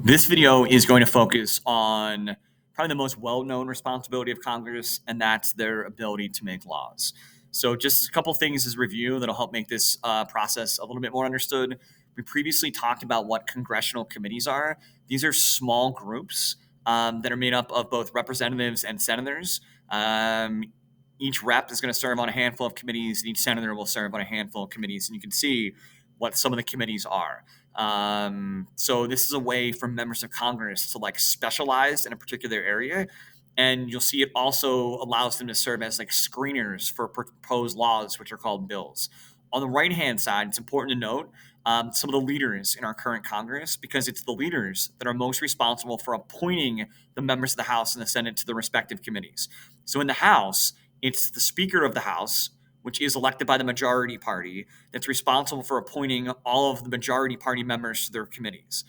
This video is going to focus on probably the most well-known responsibility of Congress, and that's their ability to make laws. So just a couple things as review that'll help make this process a little bit more understood. We previously talked about what congressional committees are. These are small groups that are made up of both representatives and senators. Each rep is going to serve on a handful of committees, and each senator will serve on a handful of committees. And you can see what some of the committees are. So this is a way for members of Congress to specialize in a particular area. And you'll see it also allows them to serve as screeners for proposed laws, which are called bills. On the right-hand side, it's important to note some of the leaders in our current Congress, because it's the leaders that are most responsible for appointing the members of the House and the Senate to the respective committees. So in the House, it's the Speaker of the House, which is elected by the majority party, that's responsible for appointing all of the majority party members to their committees.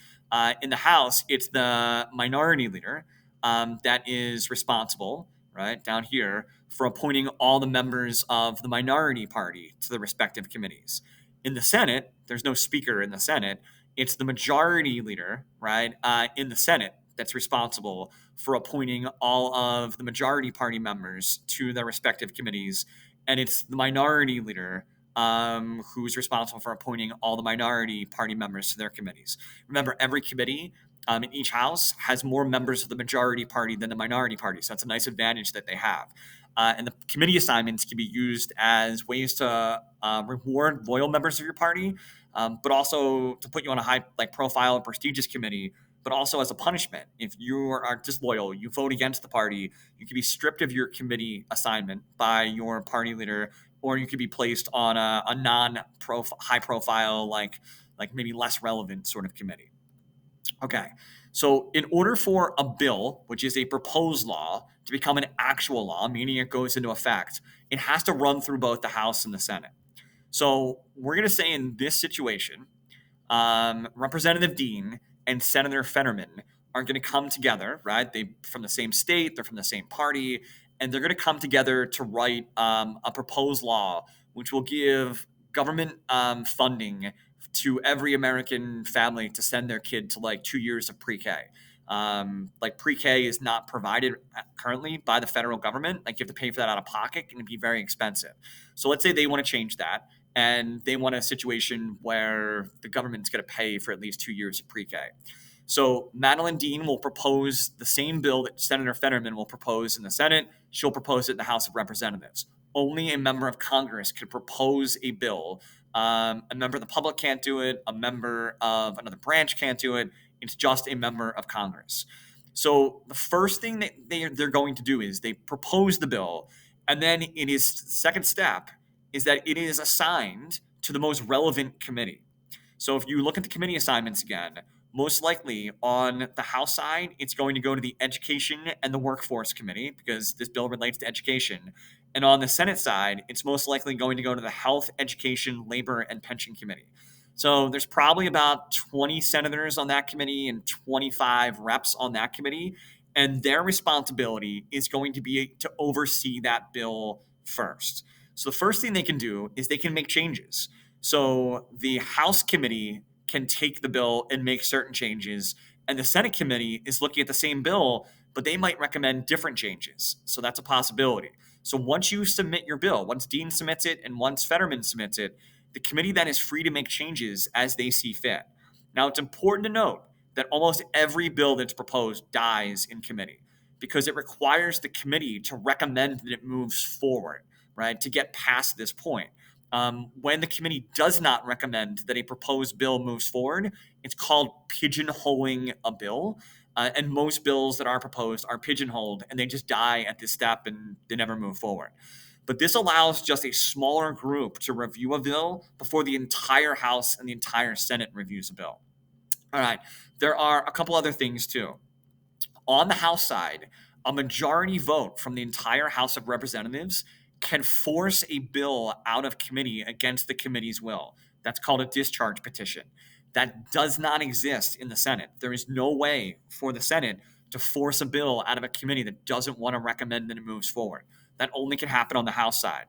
In the House, it's the minority leader that is responsible, right, down here, for appointing all the members of the minority party to the respective committees. In the Senate, there's no speaker in the Senate. It's the majority leader, right, in the Senate that's responsible for appointing all of the majority party members to their respective committees. And it's the minority leader who's responsible for appointing all the minority party members to their committees. Remember, every committee in each house has more members of the majority party than the minority party. So that's a nice advantage that they have. And the committee assignments can be used as ways to reward loyal members of your party, but also to put you on a high profile and prestigious committee, but also as a punishment. If you are disloyal, you vote against the party, you can be stripped of your committee assignment by your party leader, or you could be placed on a high profile, like maybe less relevant sort of committee. Okay, so in order for a bill, which is a proposed law, to become an actual law, meaning it goes into effect, it has to run through both the House and the Senate. So we're going to say in this situation, Representative Dean and Senator Fetterman are going to come together, right? They're from the same state, they're from the same party, and they're going to come together to write a proposed law which will give government funding to every American family to send their kid to 2 years of pre-K. Pre-K is not provided currently by the federal government. You have to pay for that out of pocket, and it'd be very expensive. So let's say they want to change that, and they want a situation where the government's going to pay for at least 2 years of pre-K. So Madeline Dean will propose the same bill that Senator Fetterman will propose in the Senate. She'll propose it in the House of Representatives. Only a member of Congress could propose a bill. A member of the public can't do it. A member of another branch can't do it. It's just a member of Congress. So the first thing that they're going to do is they propose the bill, and then in his second step is that it is assigned to the most relevant committee. So if you look at the committee assignments again, most likely on the House side, it's going to go to the Education and the Workforce Committee, because this bill relates to education. And on the Senate side, it's most likely going to go to the Health, Education, Labor, and Pension Committee. So there's probably about 20 senators on that committee and 25 reps on that committee. And their responsibility is going to be to oversee that bill first. So the first thing they can do is they can make changes. So the House committee can take the bill and make certain changes, and the Senate committee is looking at the same bill, but they might recommend different changes. So that's a possibility. So once you submit your bill, once Dean submits it and once Fetterman submits it, the committee then is free to make changes as they see fit. Now, it's important to note that almost every bill that's proposed dies in committee, because it requires the committee to recommend that it moves forward, right, to get past this point. When the committee does not recommend that a proposed bill moves forward, it's called pigeonholing a bill. And most bills that are proposed are pigeonholed, and they just die at this step and they never move forward. But this allows just a smaller group to review a bill before the entire House and the entire Senate reviews a bill. All right, there are a couple other things too. On the House side, a majority vote from the entire House of Representatives can force a bill out of committee against the committee's will. That's called a discharge petition. That does not exist in the Senate. There is no way for the Senate to force a bill out of a committee that doesn't want to recommend that it moves forward. That only can happen on the House side.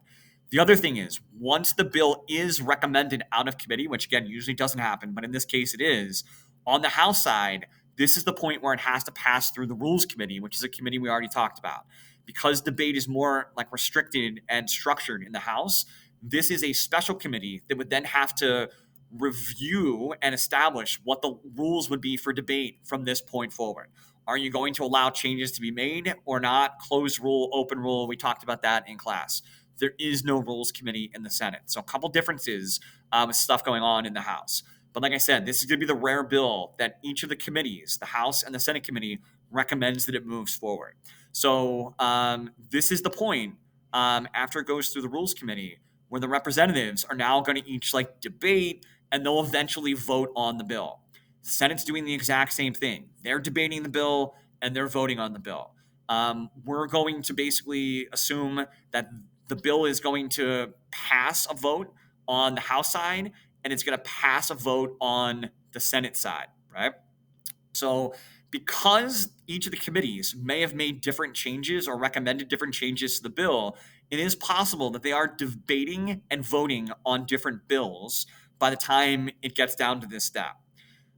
The other thing is, once the bill is recommended out of committee, which again usually doesn't happen, but in this case it is, on the House side, this is the point where it has to pass through the Rules Committee, which is a committee we already talked about. Because debate is more like restricted and structured in the House, this is a special committee that would then have to review and establish what the rules would be for debate from this point forward. Are you going to allow changes to be made or not? Closed rule, open rule. We talked about that in class. There is no rules committee in the Senate. So a couple differences with stuff going on in the House. But like I said, this is going to be the rare bill that each of the committees, the House and the Senate committee, recommends that it moves forward. So this is the point after it goes through the Rules Committee where the representatives are now going to each like debate and they'll eventually vote on the bill. The Senate's doing the exact same thing. They're debating the bill and they're voting on the bill. We're going to basically assume that the bill is going to pass a vote on the House side and it's going to pass a vote on the Senate side, right? So because each of the committees may have made different changes or recommended different changes to the bill, it is possible that they are debating and voting on different bills by the time it gets down to this step.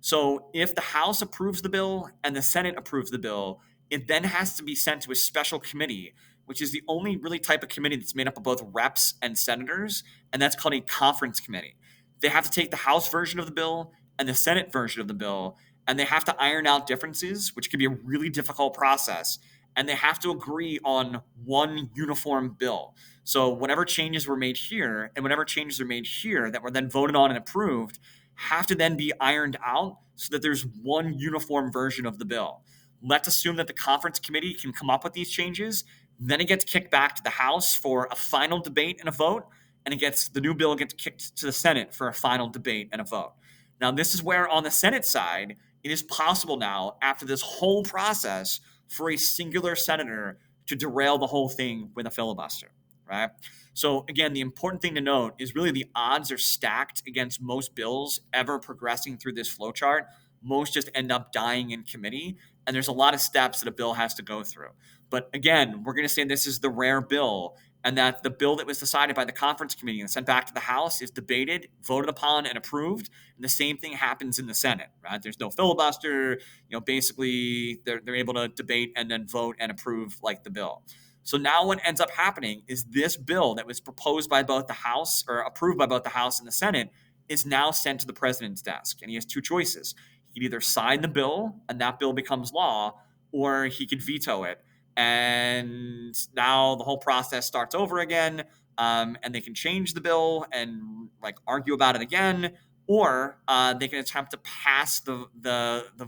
So if the House approves the bill and the Senate approves the bill, it then has to be sent to a special committee, which is the only really type of committee that's made up of both reps and senators, and that's called a conference committee. They have to take the House version of the bill and the Senate version of the bill, and they have to iron out differences, which can be a really difficult process, and they have to agree on one uniform bill. So whatever changes were made here and whatever changes are made here that were then voted on and approved have to then be ironed out so that there's one uniform version of the bill. Let's assume that the conference committee can come up with these changes. Then it gets kicked back to the House for a final debate and a vote, and the new bill gets kicked to the Senate for a final debate and a vote. Now, this is where on the Senate side, it is possible now, after this whole process, for a singular senator to derail the whole thing with a filibuster, right? So again, the important thing to note is really the odds are stacked against most bills ever progressing through this flowchart. Most just end up dying in committee, and there's a lot of steps that a bill has to go through. But again, we're going to say this is the rare bill, and that the bill that was decided by the conference committee and sent back to the House is debated, voted upon, and approved. And the same thing happens in the Senate, right? There's no filibuster. Basically, they're able to debate and then vote and approve like the bill. So now what ends up happening is this bill that was proposed by both the House or approved by both the House and the Senate is now sent to the president's desk. And he has two choices. He can either sign the bill and that bill becomes law, or he could veto it. And now the whole process starts over again, and they can change the bill and like argue about it again, or they can attempt to pass the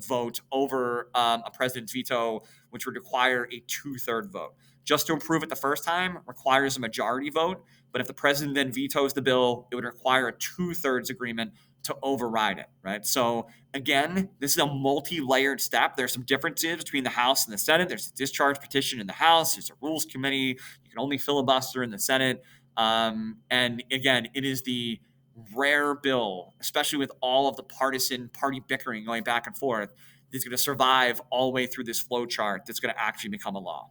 vote over a president's veto, which would require a 2/3 vote. Just to approve it the first time requires a majority vote, but if the president then vetoes the bill, it would require a 2/3 agreement to override it, right? So again, this is a multi-layered step. There's some differences between the House and the Senate. There's a discharge petition in the House. There's a rules committee. You can only filibuster in the Senate. And again, it is the rare bill, especially with all of the partisan party bickering going back and forth, that's going to survive all the way through this flow chart that's going to actually become a law.